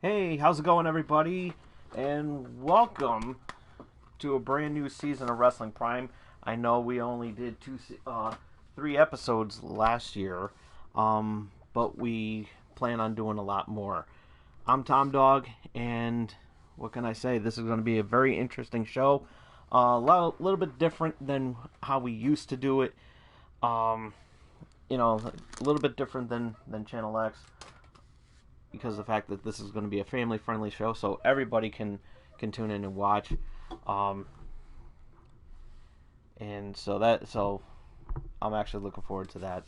Hey, how's it going, everybody? And welcome to a brand new season of Wrestling Prime. I know we only did three episodes last year, but we plan on doing a lot more. I'm Tom Dog, and what can I say? This is going to be a very interesting show. Little bit different than how we used to do it. Um, a little bit different than Channel X because of the fact that this is going to be a family friendly show, so everybody can tune in and watch. Um, and so I'm actually looking forward to that,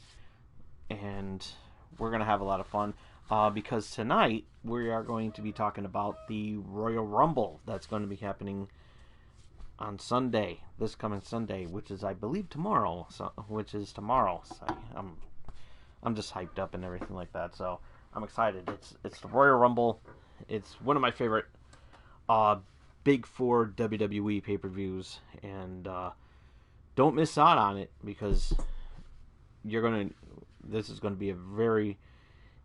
and we're gonna have a lot of fun. Because tonight we are going to be talking about the Royal Rumble that's going to be happening on Sunday, this coming Sunday, which is I believe tomorrow. Which is tomorrow. So I'm just hyped up and everything like that. So I'm excited. It's the Royal Rumble. It's one of my favorite uh, big four WWE pay per views, and don't miss out on it because you're gonna. This is going to be a very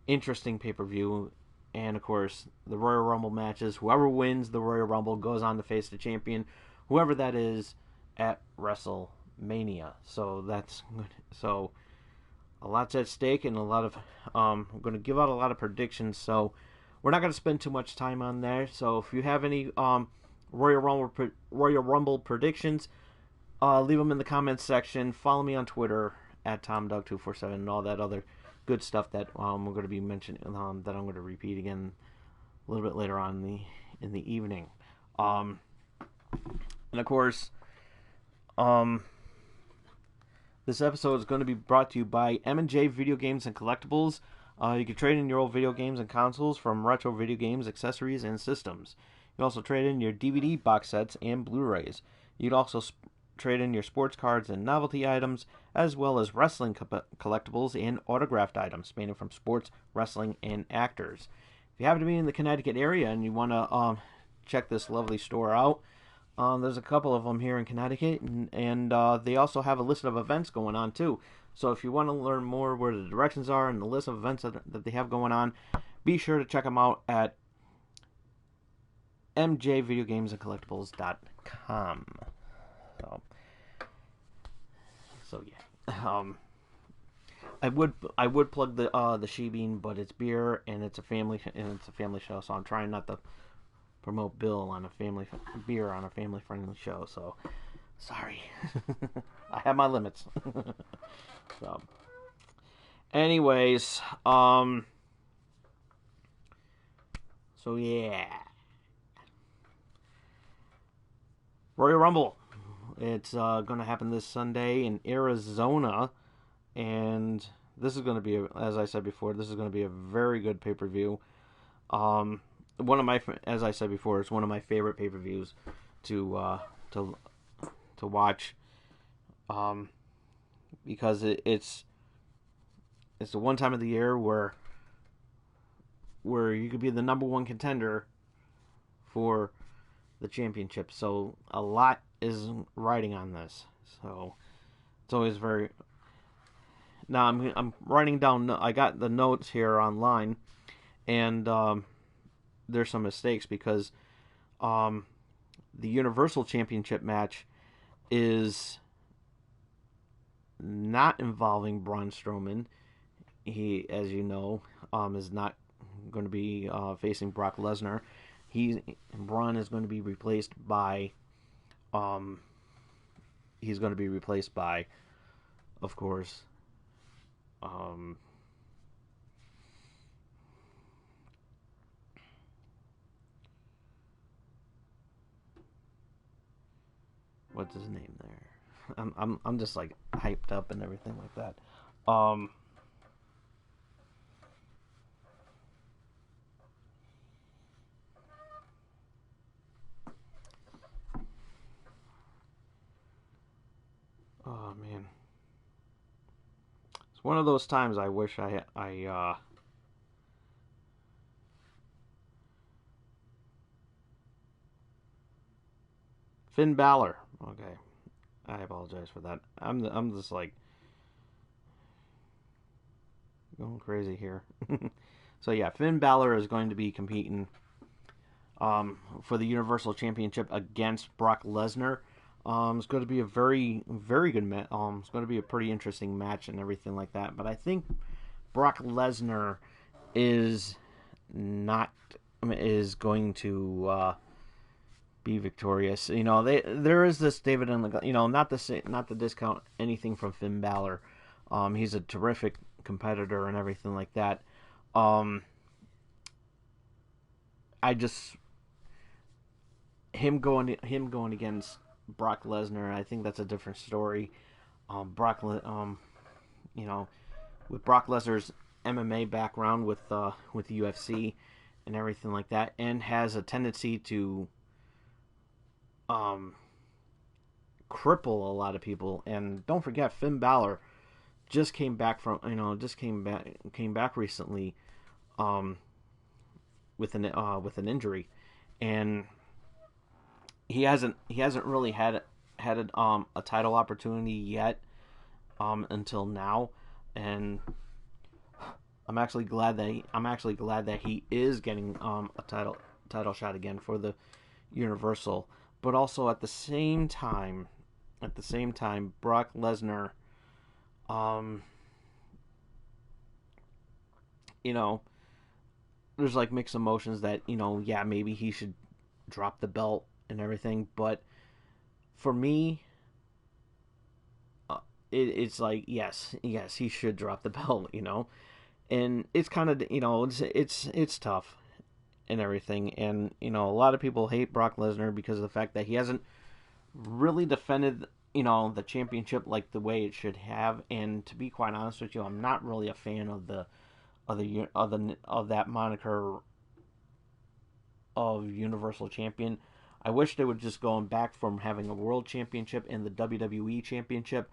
interesting pay per view, and of course the Royal Rumble matches. Whoever wins the Royal Rumble goes on to face the champion, whoever that is, at WrestleMania. So that's good. So a lot's at stake and a lot of I'm going to give out a lot of predictions, so we're not going to spend too much time on there. So if you have any Royal Rumble predictions, leave them in the comments section. Follow me on Twitter at TomDog247 and all that other good stuff that we're going to be mentioning, that I'm going to repeat again a little bit later on in the evening. Um, and of course, um, this episode is going to be brought to you by M&J Video Games and Collectibles. You can trade in your old video games and consoles from retro video games, accessories, and systems. You can also trade in your DVD box sets and Blu-rays. You'd also trade in your sports cards and novelty items, as well as wrestling collectibles and autographed items, spanning from sports, wrestling, and actors. If you happen to be in the Connecticut area and you want to check this lovely store out, there's a couple of them here in Connecticut, and they also have a list of events going on too. So if you want to learn more where the directions are and the list of events that they have going on, be sure to check them out at mjvideogamesandcollectibles.com. So, so yeah. I would plug the Shebeen, but it's beer and it's a family show, so I'm trying not to promote Bill on a family beer on a family friendly show. So sorry, I have my limits. So, anyways, so yeah, Royal Rumble. It's going to happen this Sunday in Arizona, and this is going to be, as I said before, this is going to be a very good pay per view. One of my, as I said before, it's one of my favorite pay per views to to watch, um, because it's the one time of the year where you could be the number one contender for the championship. So a lot is riding on this. So it's always very. Now I'm writing down. I got the notes here online, and there's some mistakes because um, the Universal Championship match is not involving Braun Strowman. He, as you know, is not going to be facing Brock Lesnar. Braun is going to be replaced by um, he's going to be replaced by, of course, um, what's his name there? I'm just like hyped up and everything like that. Oh man, it's one of those times I wish I Finn Balor. Okay, I apologize for that. I'm just like going crazy here. So yeah, Finn Balor is going to be competing for the Universal Championship against Brock Lesnar. It's going to be a very, very good match. It's going to be a pretty interesting match and everything like that. But I think Brock Lesnar is not is going to be victorious. There is this David and not to discount anything from Finn Balor. He's a terrific competitor and everything like that. I just him going against Brock Lesnar. I think that's a different story. You know, with Brock Lesnar's MMA background with the UFC and everything like that, and has a tendency to cripple a lot of people. And don't forget, Finn Balor just came back came back recently with an injury, and he hasn't really had a title opportunity yet until now. And I'm actually glad that he is getting a title shot again for the Universal. But also at the same time, Brock Lesnar, you know, there's like mixed emotions that yeah, maybe he should drop the belt and everything. But for me, it's like yes, he should drop the belt. And it's kind of it's tough and everything. And a lot of people hate Brock Lesnar because of the fact that he hasn't really defended the championship like the way it should have. And to be quite honest with you, I'm not really a fan of that moniker of Universal Champion. I wish they would just go back from having a World Championship and the WWE Championship.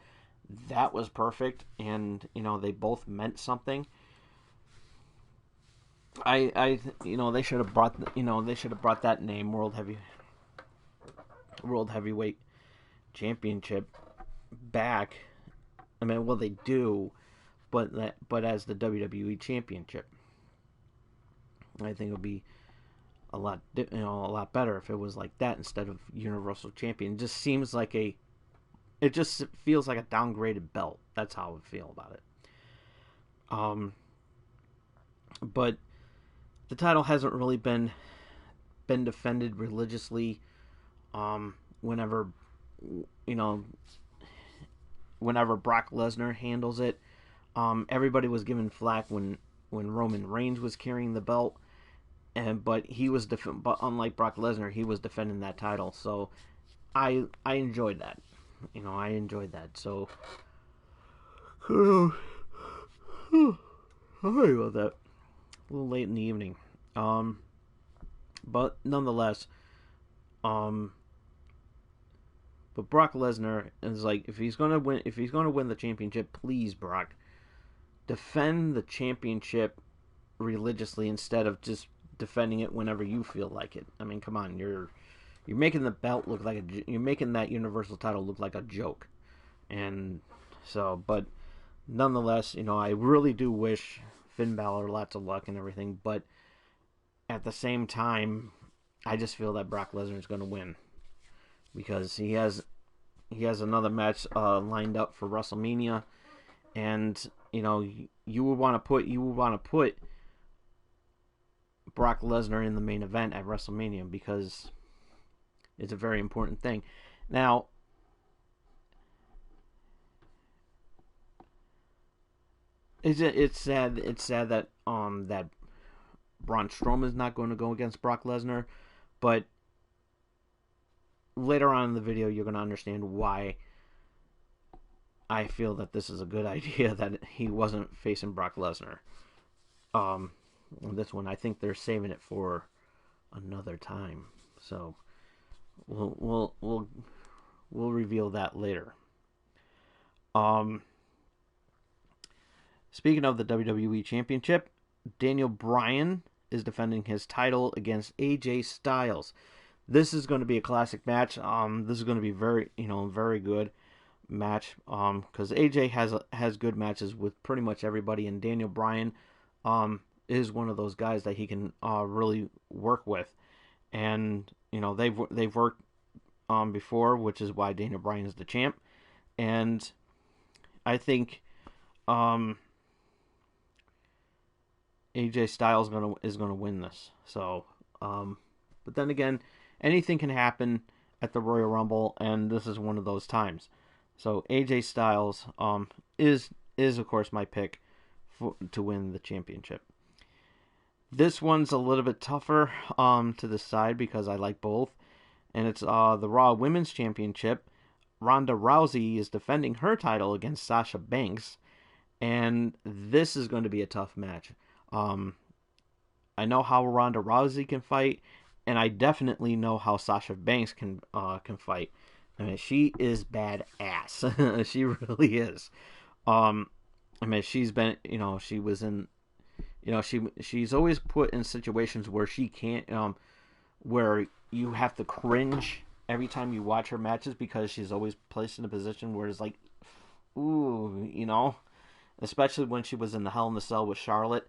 That was perfect, and they both meant something. They should have brought that name World Heavyweight Championship back. I mean, well, they do, but as the WWE Championship, I think it would be a lot better if it was like that instead of Universal Champion. It just feels like a downgraded belt. That's how I would feel about it. But the title hasn't really been defended religiously. Whenever Brock Lesnar handles it, everybody was given flack when Roman Reigns was carrying the belt, but unlike Brock Lesnar, he was defending that title. So I enjoyed that. I enjoyed that. So sorry about that. A little late in the evening. But nonetheless, but Brock Lesnar is like, if he's gonna win the championship, please, Brock, defend the championship religiously instead of just defending it whenever you feel like it. I mean, come on, you're making the belt look like you're making that Universal title look like a joke. And so, but nonetheless, I really do wish Finn Balor lots of luck and everything, but at the same time, I just feel that Brock Lesnar is going to win because he has another match lined up for WrestleMania, and you would want to put Brock Lesnar in the main event at WrestleMania because it's a very important thing. Now, it's sad that that Braun Strowman is not going to go against Brock Lesnar, but later on in the video you're going to understand why I feel that this is a good idea that he wasn't facing Brock Lesnar. This one, I think they're saving it for another time, so we'll reveal that later. Speaking of the WWE Championship, Daniel Bryan is defending his title against AJ Styles. This is going to be a classic match. This is going to be very good match. Because AJ has good matches with pretty much everybody, and Daniel Bryan, is one of those guys that he can really work with, and they've worked before, which is why Daniel Bryan is the champ, and I think um, AJ Styles is gonna win this. So, but then again, anything can happen at the Royal Rumble, and this is one of those times. So AJ Styles is of course my pick to win the championship. This one's a little bit tougher to decide because I like both, and it's the Raw Women's Championship. Ronda Rousey is defending her title against Sasha Banks, and this is going to be a tough match. Um, I know how Ronda Rousey can fight, and I definitely know how Sasha Banks can fight. I mean, she is badass. She really is. I mean, she's been, she was in, she's always put in situations where she can't, where you have to cringe every time you watch her matches because she's always placed in a position where it's like, ooh, especially when she was in the Hell in the Cell with Charlotte.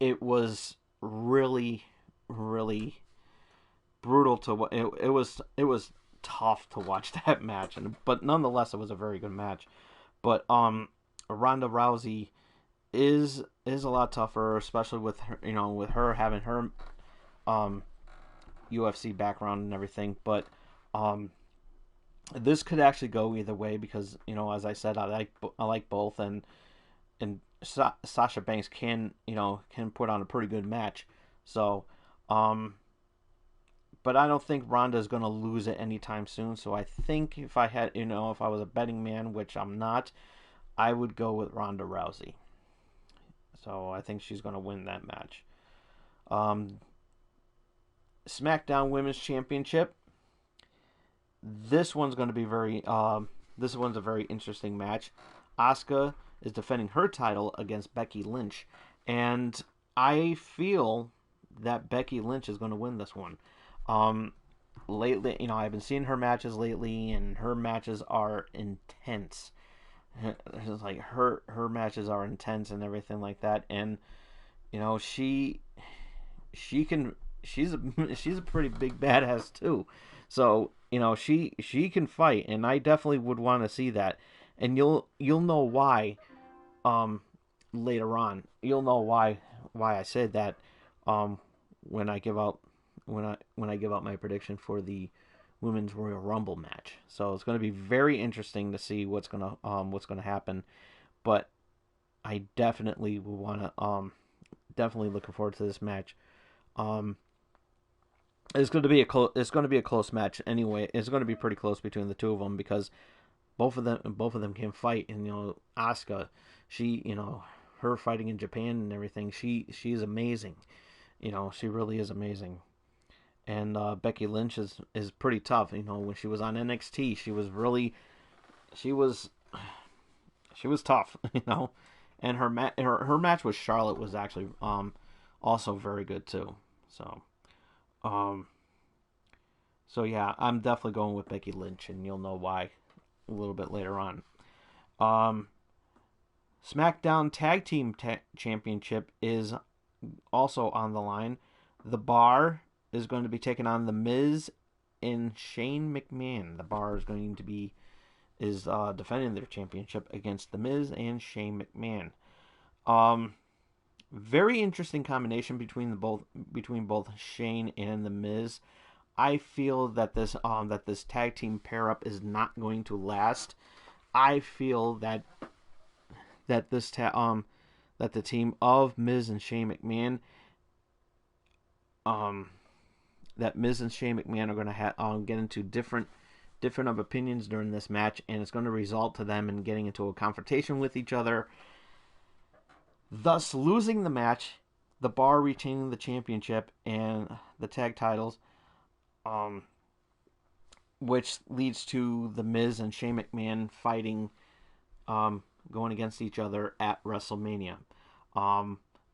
It was really, really brutal it was tough to watch that match, but nonetheless, it was a very good match. But Ronda Rousey is a lot tougher, especially with her, with her having her um UFC background and everything. But um this could actually go either way because as I said, I like both, and Sasha Banks can put on a pretty good match. So but I don't think Ronda is going to lose it anytime soon. So I think if I was a betting man, which I'm not, I would go with Ronda Rousey. So I think she's going to win that match. Um, SmackDown Women's Championship. This one's going to be very. This one's a very interesting match. Asuka is defending her title against Becky Lynch, and I feel that Becky Lynch is going to win this one. Um, Lately, I've been seeing her matches lately, and her matches are intense. It's like her matches are intense and everything like that, and she can she's a she's a pretty big badass too. So she can fight, and I definitely would want to see that, and you'll know why um later on. You'll know why I said that um when I give out when I give out my prediction for the Women's Royal Rumble match. So it's going to be very interesting to see what's gonna happen. But I definitely will want to definitely looking forward to this match. Um, it's going to be a close match anyway. It's going to be pretty close between the two of them because both of them can fight. And Asuka, she her fighting in Japan and everything, she's amazing. She really is amazing. And Becky Lynch is pretty tough. When she was on NXT, she was she was tough. And her match with Charlotte was actually also very good too. So um so yeah, I'm definitely going with Becky Lynch, and you'll know why a little bit later on. Um SmackDown Tag Team Championship is also on the line. The Bar is going to be taking on The Miz and Shane McMahon. The Bar is defending their championship against The Miz and Shane McMahon. Um, Very interesting combination between both Shane and The Miz. I feel that this tag team pair up is not going to last. I feel that this that the team of Miz and Shane McMahon that Miz and Shane McMahon are going to get into different of opinions during this match, and it's going to result to them in getting into a confrontation with each other, thus losing the match. The Bar retaining the championship and the tag titles, which leads to the Miz and Shane McMahon fighting, going against each other at WrestleMania.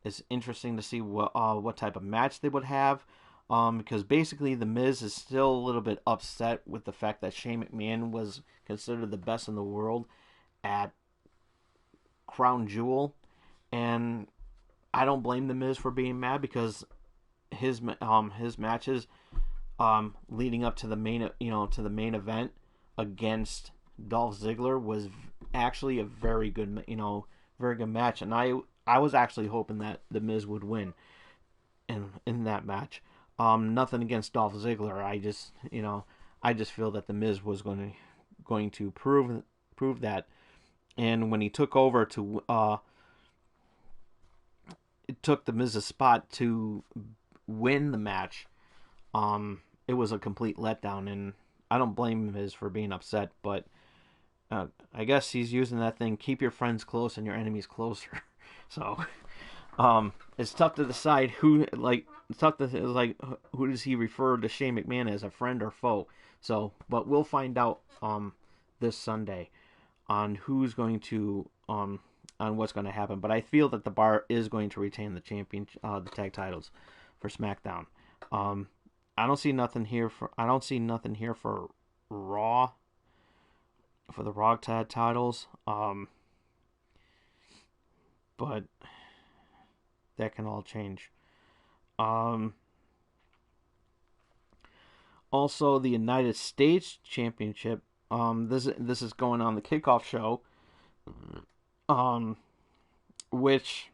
It's interesting to see what type of match they would have. Because basically the Miz is still a little bit upset with the fact that Shane McMahon was considered the best in the world at Crown Jewel, and I don't blame the Miz for being mad because his matches leading up to the main event against Dolph Ziggler was actually a very good match, and I was actually hoping that the Miz would win in that match. Nothing against Dolph Ziggler. I just feel that the Miz was going to prove that, and when he took over it took the Miz's spot to win the match. It was a complete letdown, and I don't blame Miz for being upset, but I guess he's using that thing: keep your friends close and your enemies closer. So, it's tough to decide who who does he refer to Shane McMahon as, a friend or foe. So, but we'll find out this Sunday on who's going to on what's going to happen. But I feel that the Bar is going to retain the tag titles for SmackDown. I don't see nothing here for Raw, for the Raw tag titles. But that can all change. Also, the United States Championship. This is going on the kickoff show. Which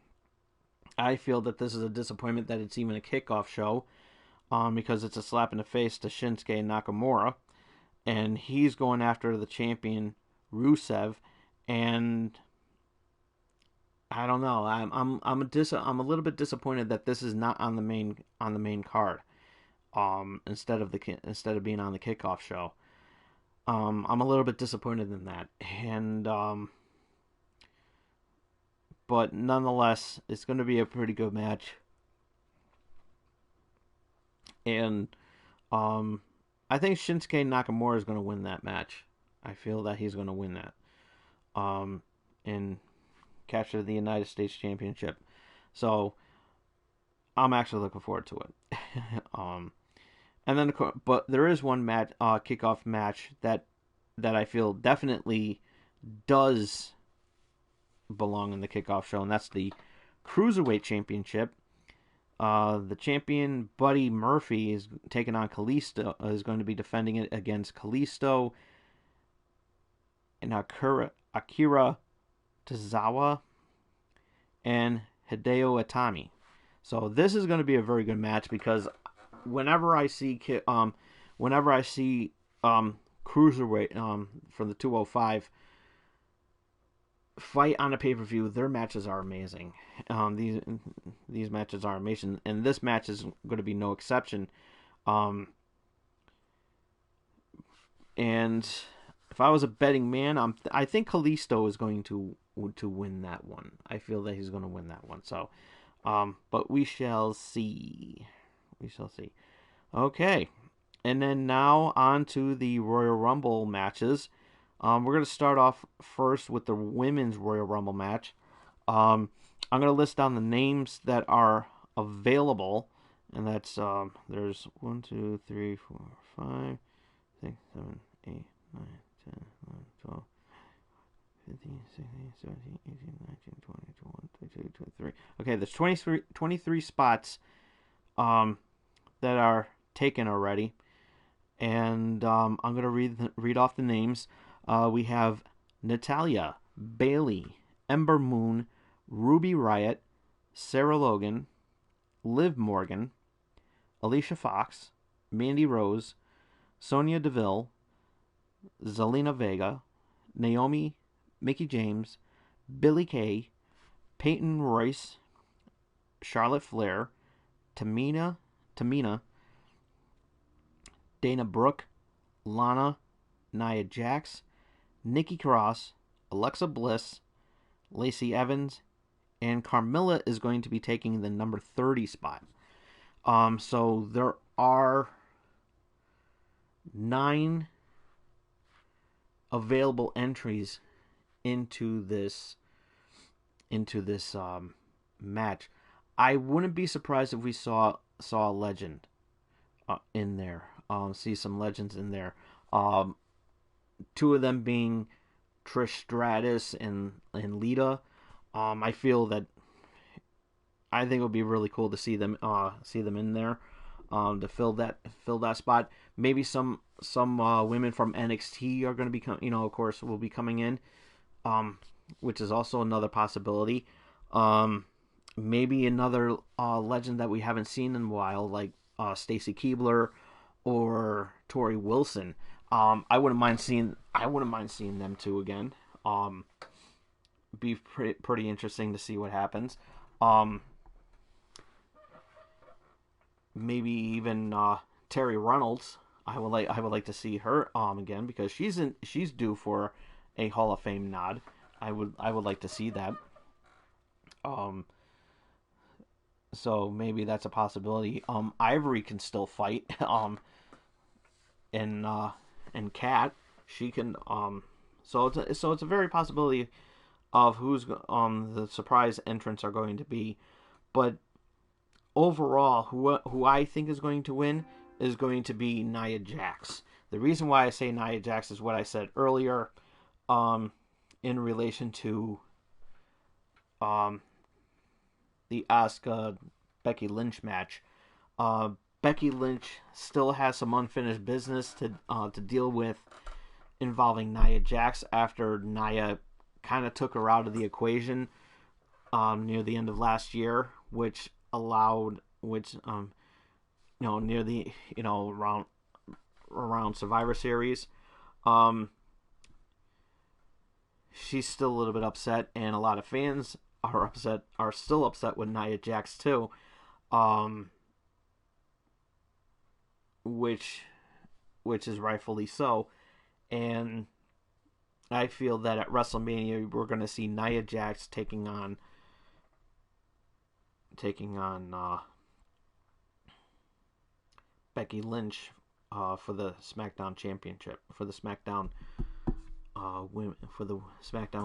I feel that this is a disappointment that it's even a kickoff show. Because it's a slap in the face to Shinsuke Nakamura, and he's going after the champion Rusev, and I don't know. I'm a little bit disappointed that this is not on the main card. Instead of being on the kickoff show. I'm a little bit disappointed in that, and but nonetheless, it's going to be a pretty good match. And I think Shinsuke Nakamura is going to win that match. I feel that he's going to win that. And capture the United States Championship. So I'm actually looking forward to it. And then, but there is one match, kickoff match that I feel definitely does belong in the kickoff show, and that's the Cruiserweight Championship. The champion Buddy Murphy is taking on Kalisto. Is going to be defending it against Kalisto and Akira Tozawa and Hideo Itami. So this is going to be a very good match because whenever I see Cruiserweight from the 205 fight on a pay-per-view, their matches are amazing. These matches are amazing, and this match is going to be no exception. And if I was a betting man, I think Kalisto is going to win that one. I feel that he's going to win that one. So, but we shall see. We shall see. Okay, and then now on to the Royal Rumble matches. We're going to start off first with the women's Royal Rumble match. I'm going to list down the names that are available, and that's there's 1, 2, 3, 4, 5, 6, 7, 8, 9, 10, 11, 12, 15, 16, 17, 18, 19, 20, 21, 22, 23. Okay, there's 23 spots that are taken already, and I'm going to read off the names. We have Natalya, Bayley, Ember Moon, Ruby Riott, Sarah Logan, Liv Morgan, Alicia Fox, Mandy Rose, Sonya Deville, Zelina Vega, Naomi, Mickie James, Billie Kay, Peyton Royce, Charlotte Flair, Tamina, Dana Brooke, Lana, Nia Jax, Nikki Cross, Alexa Bliss, Lacey Evans, and Carmella is going to be taking the number 30 spot. So there are 9 available entries into this match. I wouldn't be surprised if we saw a legend in there. See some legends in there. 2 of them being Trish Stratus and Lita. I feel that I think it would be really cool to see them in there, to fill that spot. Maybe some women from NXT are going to become, of course, will be coming in, which is also another possibility. Maybe another legend that we haven't seen in a while, like Stacy Keibler or Tori Wilson. I wouldn't mind seeing them two again. Be pretty interesting to see what happens. Maybe even Terry Reynolds. I would like to see her again, because she's due for a Hall of Fame nod. I would like to see that. So maybe that's a possibility. Ivory can still fight. And Kat, she can. So it's a very possibility of who's the surprise entrants are going to be, but overall, who I think is going to win is going to be Nia Jax. The reason why I say Nia Jax is what I said earlier, in relation to the Asuka Becky Lynch match. Becky Lynch still has some unfinished business to deal with involving Nia Jax after Nia kind of took her out of the equation near the end of last year, which near the around Survivor Series. She's still a little bit upset, and a lot of fans are still upset with Nia Jax too. Which is rightfully so. And I feel that at WrestleMania we're going to see Nia Jax taking on Becky Lynch for the SmackDown Championship, for the SmackDown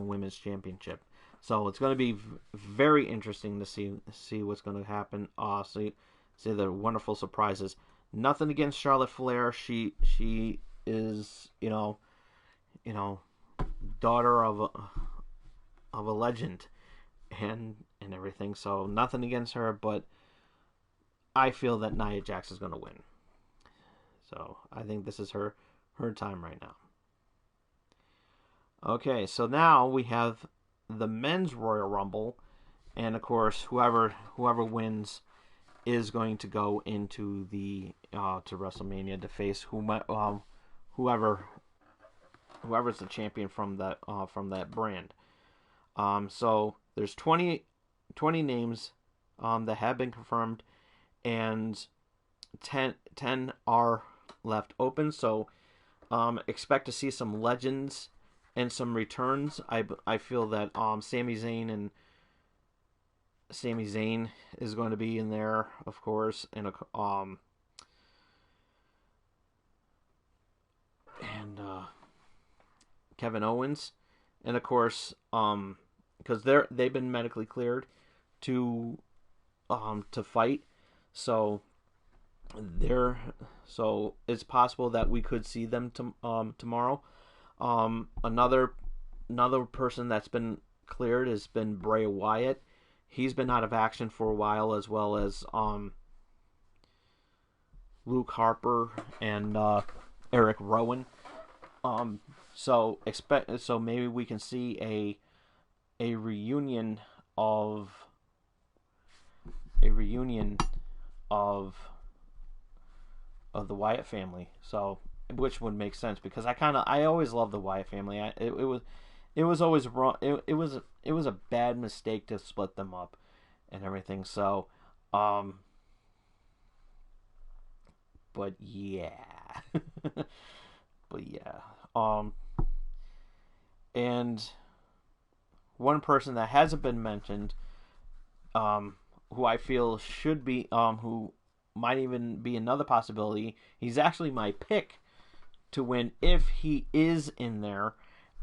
Women's Championship. So it's going to be very interesting to see what's going to happen. See the wonderful surprises. Nothing against Charlotte Flair. She is daughter of a legend and everything. So nothing against her, but I feel that Nia Jax is going to win. So I think this is her time right now. Okay, so now we have the men's Royal Rumble, and of course whoever wins is going to go into the to WrestleMania to face whoever's the champion from that brand. So there's 20 names that have been confirmed, and 10 are left open. So expect to see some legends and some returns. I feel that Sami Zayn is going to be in there, of course, and Kevin Owens, and of course, because they've been medically cleared to fight, so it's possible that we could see them tomorrow. Another person that's been cleared has been Bray Wyatt. He's been out of action for a while, as well as Luke Harper and Eric Rowan. So maybe we can see a reunion of the Wyatt family. So, which would make sense, because I always loved the Wyatt family. It was always wrong. It was a bad mistake to split them up and everything. So, but yeah, and one person that hasn't been mentioned, who I feel should be, who might even be another possibility. He's actually my pick to win if he is in there,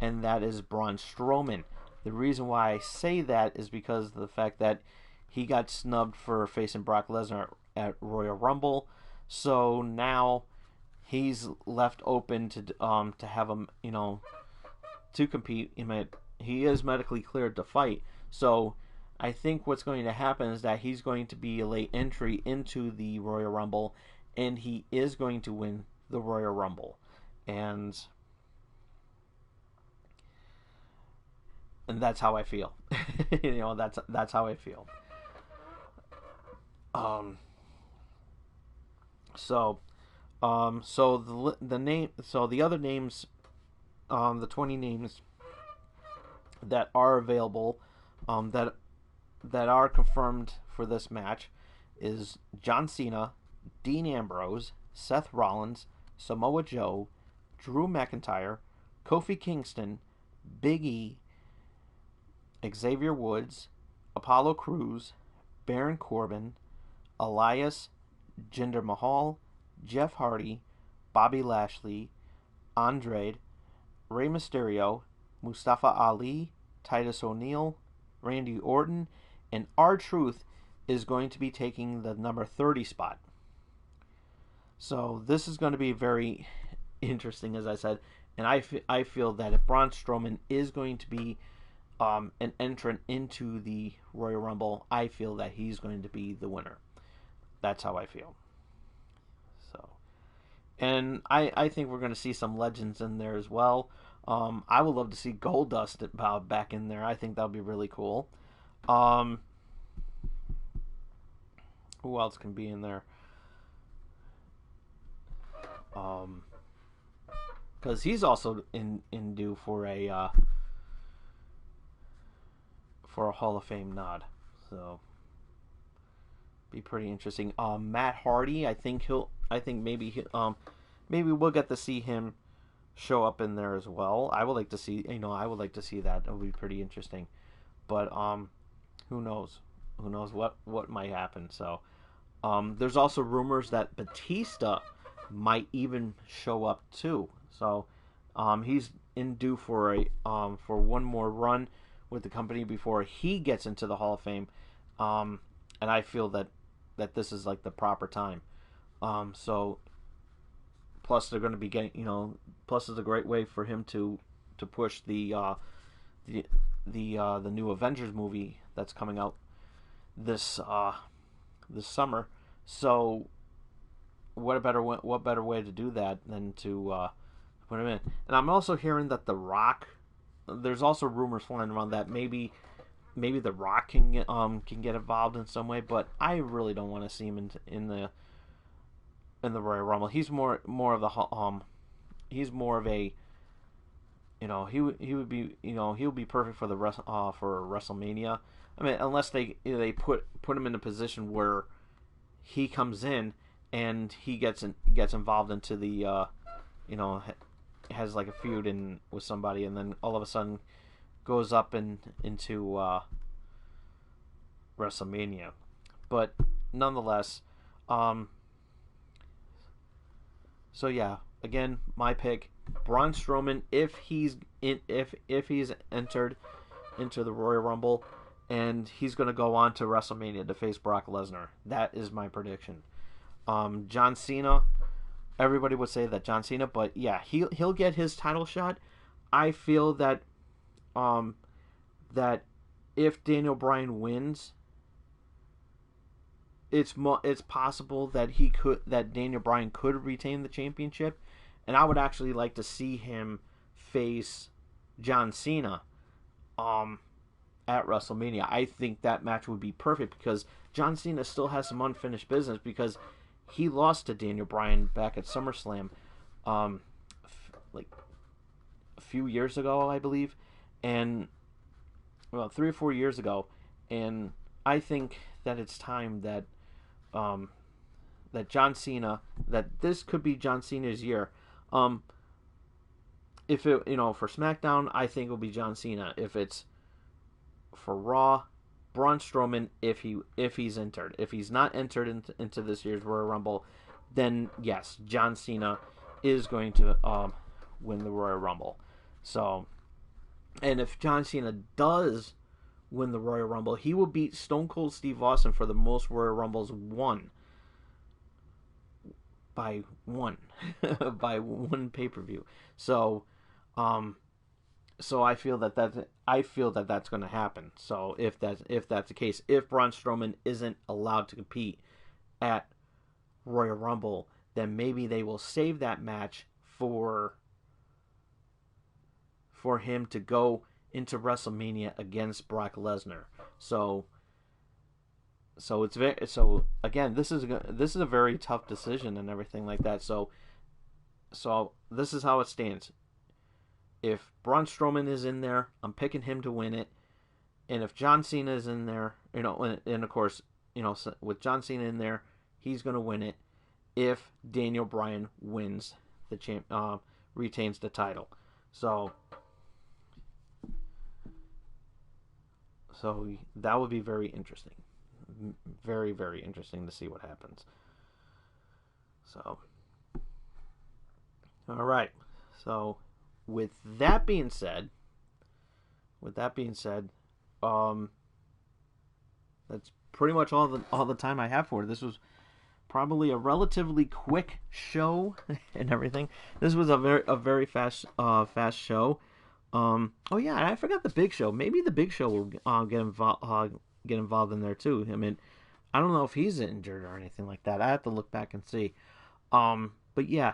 and that is Braun Strowman. The reason why I say that is because of the fact that he got snubbed for facing Brock Lesnar at Royal Rumble, so now he's left open to have him, to compete. He is medically cleared to fight, so I think what's going to happen is that he's going to be a late entry into the Royal Rumble, and he is going to win the Royal Rumble, and that's how I feel. That's how I feel. Um, so, the other names, the 20 names that are available, that are confirmed for this match is John Cena, Dean Ambrose, Seth Rollins, Samoa Joe, Drew McIntyre, Kofi Kingston, Big E, Xavier Woods, Apollo Crews, Baron Corbin, Elias, Jinder Mahal, Jeff Hardy, Bobby Lashley, Andrade, Rey Mysterio, Mustafa Ali, Titus O'Neil, Randy Orton, and R-Truth is going to be taking the number 30 spot. So this is going to be very interesting, as I said, and I feel that if Braun Strowman is going to be an entrant into the Royal Rumble, I feel that he's going to be the winner. That's how I feel. So, and I think we're going to see some legends in there as well. I would love to see Goldust back in there. I think that would be really cool. Who else can be in there? Because he's also in due for a Hall of Fame nod. So be pretty interesting. Matt Hardy, I think maybe we'll get to see him show up in there as well. I would like to see that. It would be pretty interesting. But who knows? Who knows what might happen? So there's also rumors that Batista might even show up too. So he's in due for one more run with the company before he gets into the Hall of Fame. And I feel that this is like the proper time. So plus they're going to be getting, plus it's a great way for him to push the new Avengers movie that's coming out this summer. So what better way to do that than to put him in? And I'm also hearing that The Rock. There's also rumors flying around that maybe The Rock can get involved in some way, but I really don't want to see him in the Royal Rumble. He's more of the he's more of a, he would be, he would be perfect for for WrestleMania. I mean, unless they put him in a position where he comes in and he gets involved into the has like a feud with somebody, and then all of a sudden goes up into WrestleMania. But nonetheless, so yeah, again, my pick, Braun Strowman, if he's entered into the Royal Rumble, and he's going to go on to WrestleMania to face Brock Lesnar. That is my prediction. John Cena, everybody would say that John Cena, but yeah, he'll get his title shot. I feel that that if Daniel Bryan wins, it's possible that Daniel Bryan could retain the championship, and I would actually like to see him face John Cena at WrestleMania. I think that match would be perfect because John Cena still has some unfinished business because he lost to Daniel Bryan back at SummerSlam like a few years ago, I believe, and 3 or 4 years ago, and I think that it's time that that John Cena, that this could be John Cena's year. If it, for SmackDown, I think it'll be John Cena. If it's for Raw, Braun Strowman, if he's entered. If he's not entered into this year's Royal Rumble, then yes, John Cena is going to win the Royal Rumble. So, and if John Cena does win the Royal Rumble, he will beat Stone Cold Steve Austin for the most Royal Rumbles won by one by one pay-per-view. So So I feel that that's going to happen. So if that's the case, if Braun Strowman isn't allowed to compete at Royal Rumble, then maybe they will save that match for him to go into WrestleMania against Brock Lesnar. So it's very so again this is a very tough decision and everything like that. So this is how it stands. If Braun Strowman is in there, I'm picking him to win it. And if John Cena is in there, and of course, with John Cena in there, he's going to win it. If Daniel Bryan wins retains the title, so that would be very interesting, very very interesting to see what happens. So, all right, so with that being said, um, that's pretty much all the time I have for it. This was probably a relatively quick show and everything. This was a very fast show. Oh yeah, I forgot the Big Show. Maybe the Big Show will get involved in there too. I mean, I don't know if he's injured or anything like that. I have to look back and see. But yeah,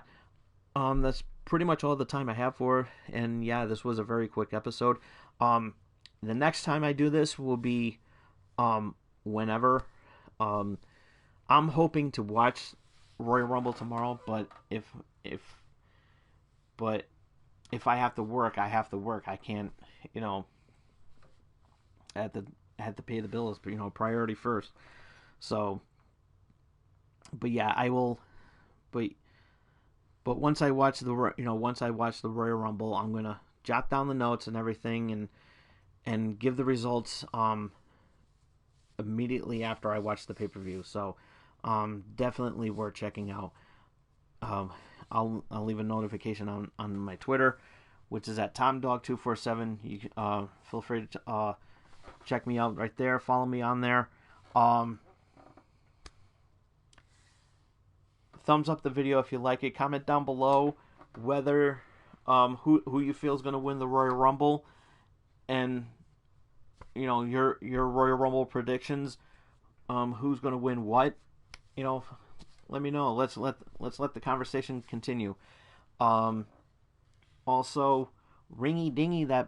that's pretty much all the time I have for. And yeah, this was a very quick episode. The next time I do this will be whenever. I'm hoping to watch Royal Rumble tomorrow, but but if I have to work, I have to work. I can't, I have to pay the bills, but priority first. So, but yeah, I will. But once I watch the Royal Rumble, I'm gonna jot down the notes and everything, and give the results immediately after I watch the pay per view. So, definitely worth checking out. I'll leave a notification on my Twitter, which is at TomDog247. You feel free to check me out right there. Follow me on there. Thumbs up the video if you like it. Comment down below whether who you feel is going to win the Royal Rumble, and your Royal Rumble predictions. Who's going to win what? Let me know. Let's let the conversation continue. Also, ringy dingy that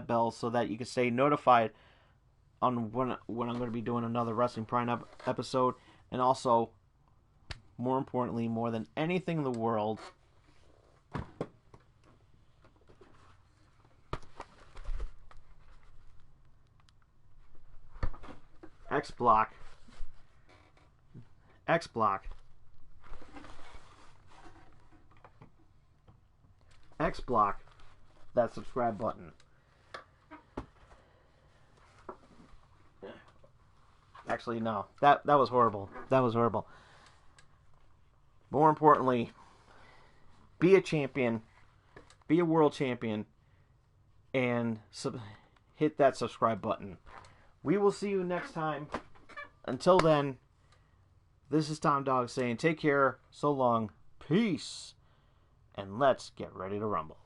bell so that you can stay notified on when I'm going to be doing another Wrestling Prime episode. And also, more importantly, more than anything in the world, X Block, that subscribe button. Actually, no. That was horrible. More importantly, be a champion, be a world champion, and hit that subscribe button. We will see you next time. Until then, this is Tom Dog saying take care, so long, peace, and let's get ready to rumble.